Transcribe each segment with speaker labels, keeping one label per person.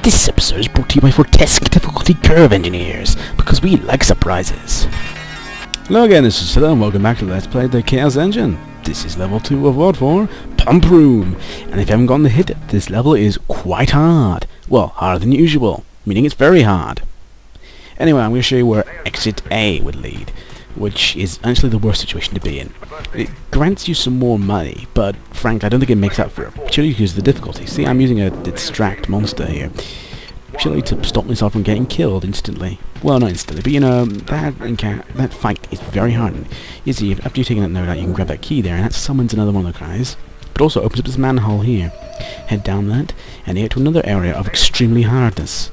Speaker 1: This episode is brought to you by Fortesque Difficulty Curve Engineers, because we like surprises.
Speaker 2: Hello again, this is Silla, and welcome back to Let's Play the Chaos Engine. This is level 2 of what for? Pump Room. And if you haven't gotten the hit, this level is quite hard. Well, harder than usual, meaning it's very hard. Anyway, I'm going to show you where Exit A would lead, which is actually the worst situation to be in. It grants you some more money, but frankly, I don't think it makes up for it, purely because of the difficulty. See, I'm using a distract monster here, purely to stop myself from getting killed instantly. Well, not instantly, but you know, that fight is very hard. You see, after you've taken that node out, you can grab that key there, and that summons another one of the guys. But also opens up this manhole here. Head down that, and you get to another area of extremely hardness.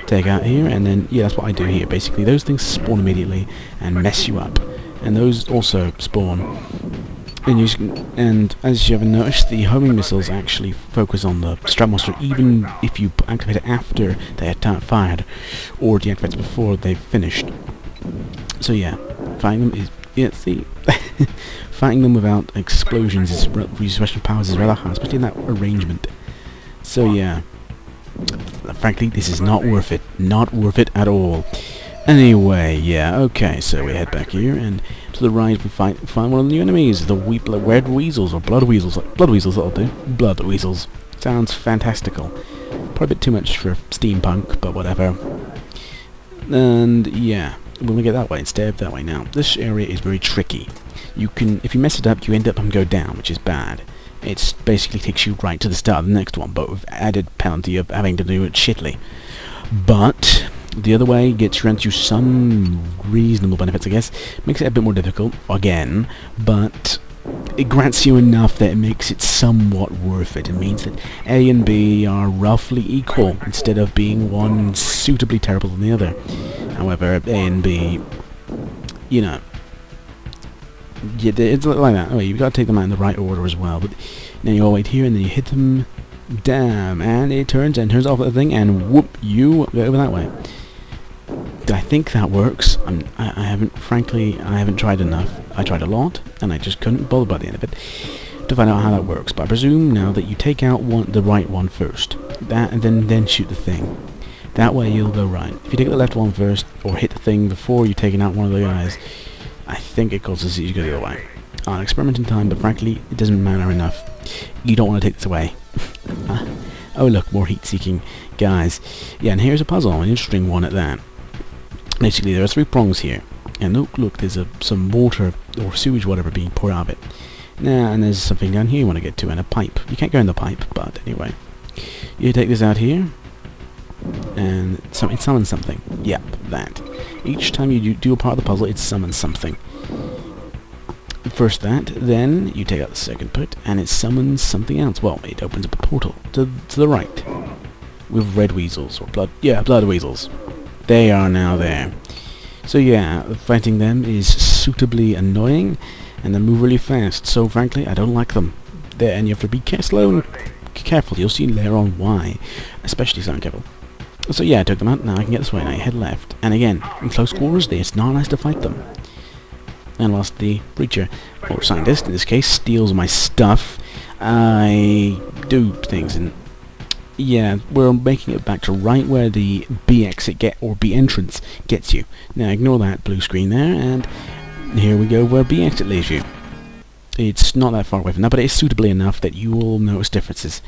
Speaker 2: Take out here, and then, yeah, that's what I do here. Basically, those things spawn immediately and mess you up. And those also spawn. And as you haven't noticed, the homing missiles actually focus on the strap monster, even if you activate it after they are fired, or deactivate it before they've finished. So yeah, fighting them is, yeah, see, fighting them without explosions is special powers is rather hard, especially in that arrangement. So yeah, frankly, this is not worth it. Not worth it at all. Anyway, yeah, okay, so we head back here, and to the right we find one of the new enemies, the red weasels, or blood weasels. Blood weasels, that'll do. Blood weasels. Sounds fantastical. Probably a bit too much for steampunk, but whatever. And, yeah, we're going to get that way instead of that way. Now, this area is very tricky. You can, if you mess it up, you end up and go down, which is bad. It basically takes you right to the start of the next one, but with added penalty of having to do it shittily. But the other way grants you some reasonable benefits, I guess. Makes it a bit more difficult, again, but it grants you enough that it makes it somewhat worth it. It means that A and B are roughly equal, instead of being one suitably terrible than the other. However, A and B, you know, yeah, it's like that. Oh, you've got to take them out in the right order as well. But then you all wait here, and then you hit them, damn, and it turns off the thing, and whoop, you go over that way. I think that works. I haven't tried enough. I tried a lot, and I just couldn't bother by the end of it to find out how that works. But I presume now that you take out the right one first, and then shoot the thing. That way you'll go right. If you take the left one first, or hit the thing before you've taken out one of the guys, I think it causes you to go the other way. I'll experiment in time, but frankly, it doesn't matter enough. You don't want to take this away. Oh look, more heat-seeking guys. Yeah, and here's a puzzle, an interesting one at that. Basically, there are 3 prongs here, and look, there's some water or sewage, whatever, being poured out of it. Now, and there's something down here you want to get to, and a pipe. You can't go in the pipe, but anyway, you take this out here, and it summons something. Yep, that. Each time you do a part of the puzzle, it summons something. First that, then you take out the second bit, and it summons something else. Well, it opens up a portal to the right, with red weasels, or blood weasels. They are now there. So yeah, fighting them is suitably annoying, and they move really fast, so frankly, I don't like them. And you have to be slow and careful. You'll see later on why, especially so careful. So yeah, I took them out, now I can get this way, now you head left. And again, in close quarters, it's not nice to fight them. And whilst the preacher, or scientist in this case, steals my stuff, I do things, and yeah, we're making it back to right where the B exit or B entrance gets you. Now ignore that blue screen there, and here we go where B exit leaves you. It's not that far away from that, but it is suitably enough that you will notice differences,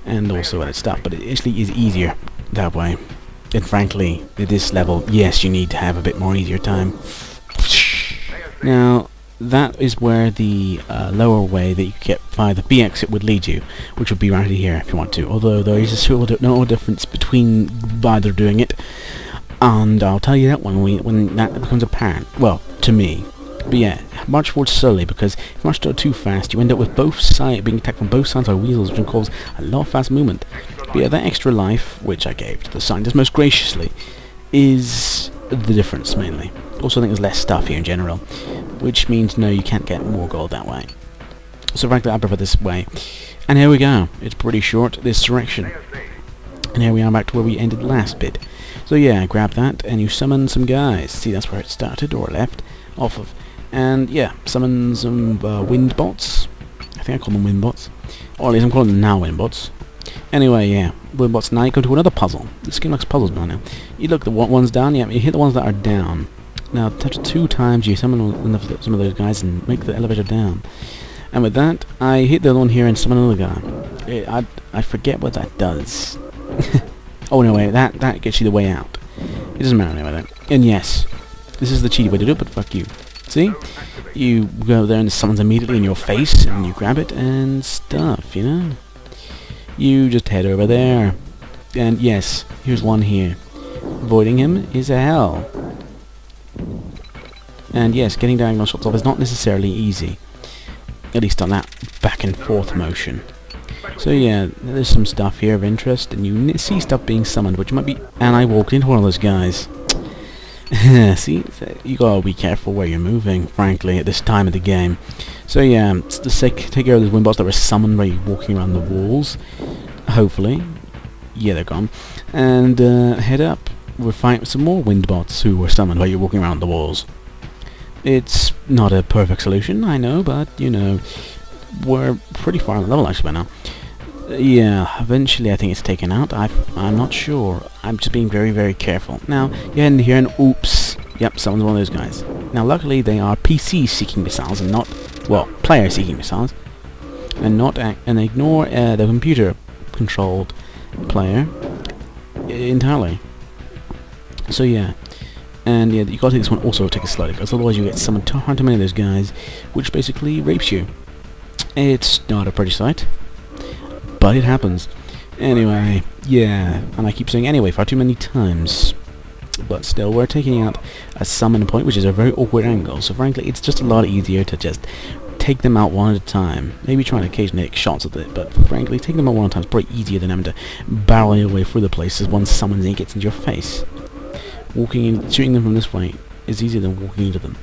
Speaker 2: and also other stuff, but it actually is easier that way. And frankly, at this level, yes, you need to have a bit more easier time. Now, that is where the lower way that you get via the B exit would lead you, which would be right here if you want to. Although there is no difference between either doing it, and I'll tell you that when that becomes apparent. Well, to me. But yeah, march forward slowly, because if you march too fast, you end up with both sides being attacked from both sides by weasels, which can cause a lot of fast movement. But yeah, that extra life, which I gave to the scientist most graciously, is the difference mainly. Also, I think there's less stuff here in general, which means no, you can't get more gold that way. So frankly, I prefer this way. And here we go. It's pretty short, this direction. And here we are back to where we ended last bit. So yeah, grab that, and you summon some guys. See, that's where it started, or left, off of. And yeah, summon some wind bots. I think I call them wind bots. Or at least I'm calling them now wind bots. Anyway, yeah, what's now? You go to another puzzle. This game likes puzzles now. You look the ones down. Yeah, you hit the ones that are down. Now, touch 2 times. You summon some of those guys and make the elevator down. And with that, I hit the other one here and summon another guy. I forget what that does. Oh no, wait, that gets you the way out. It doesn't matter anyway. And yes, this is the cheaty way to do it, but fuck you. See? You go there and summons immediately in your face, and you grab it and stuff, you know? You just head over there. And yes, here's one here. Avoiding him is a hell. And yes, getting diagonal shots off is not necessarily easy. At least on that back and forth motion. So yeah, there's some stuff here of interest, and you see stuff being summoned, which might be... And I walked into one of those guys. See? You gotta be careful where you're moving, frankly, at this time of the game. So yeah, just take care of those windbots that were summoned by you walking around the walls. Hopefully. Yeah, they're gone. And head up. We'll fight some more windbots who were summoned by you walking around the walls. It's not a perfect solution, I know, but, you know, we're pretty far on the level actually by now. Yeah, eventually I think it's taken out. I'm not sure. I'm just being very, very careful. Now, you're in here and oops. Yep, someone's one of those guys. Now, luckily they are PC seeking missiles and not, well, player seeking missiles. And not, and ignore the computer controlled player entirely. So yeah. And yeah, you gotta take this one also take it slowly, because otherwise you get summoned too many of those guys, which basically rapes you. It's not a pretty sight, but it happens. Anyway, yeah, and I keep saying anyway far too many times. But still, we're taking out a summon point, which is a very awkward angle, so frankly, it's just a lot easier to just take them out one at a time. Maybe try and occasionally take shots at it, but frankly, taking them out one at a time is probably easier than having to barrel your way through the place as one summons and gets into your face. Walking in, shooting them from this way is easier than walking into them.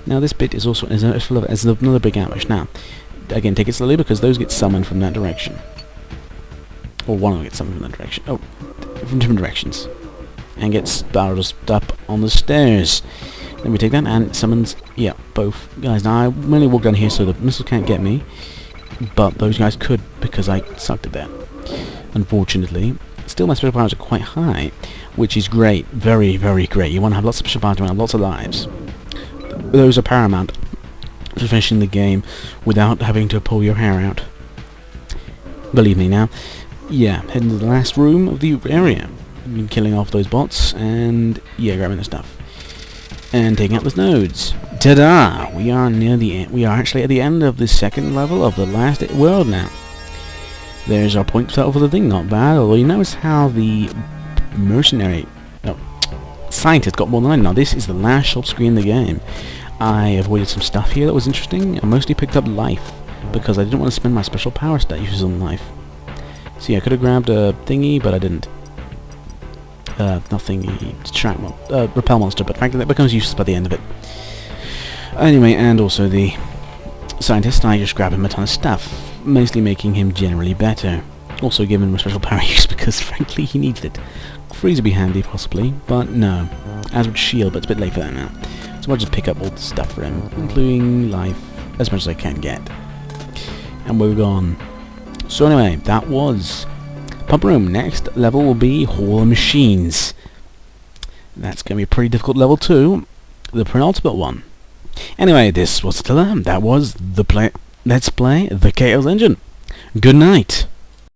Speaker 2: Now this bit is also full of another big ambush. Now, again, take it slowly because those get summoned from that direction. Or one of them gets summoned from that direction. Oh, from different directions. And gets barreled up on the stairs. Then we take that and summons, yeah, both guys. Now I mainly walk down here so the missiles can't get me. But those guys could because I sucked at that. Unfortunately. Still my special powers are quite high, which is great. Very, very great. You want to have lots of special powers and lots of lives. Those are paramount for finishing the game without having to pull your hair out. Believe me now. Yeah, heading to the last room of the area. Been killing off those bots and yeah, grabbing the stuff. And taking out those nodes. Ta-da! We are near the end. We are actually at the end of the second level of the last world now. There's our point total for the thing, not bad, although you notice how the scientist got more than I did. Now this is the last shop screen in the game. I avoided some stuff here that was interesting. I mostly picked up life, because I didn't want to spend my special power statuses on life. See, I could have grabbed a thingy, but I didn't. Not thingy, repel monster, but frankly that becomes useless by the end of it. Anyway, and also the scientist, I just grabbed him a ton of stuff. Mostly making him generally better. Also give him a special power use because frankly he needs it. Freeze would be handy possibly, but no. As would shield, but it's a bit late for that now. So I'll just pick up all the stuff for him, including life, as much as I can get. And we're gone. So anyway, that was Pump Room. Next level will be Hall of Machines. That's going to be a pretty difficult level too. The penultimate one. Anyway, this was Attila. That was the Let's Play the Chaos Engine. Good night.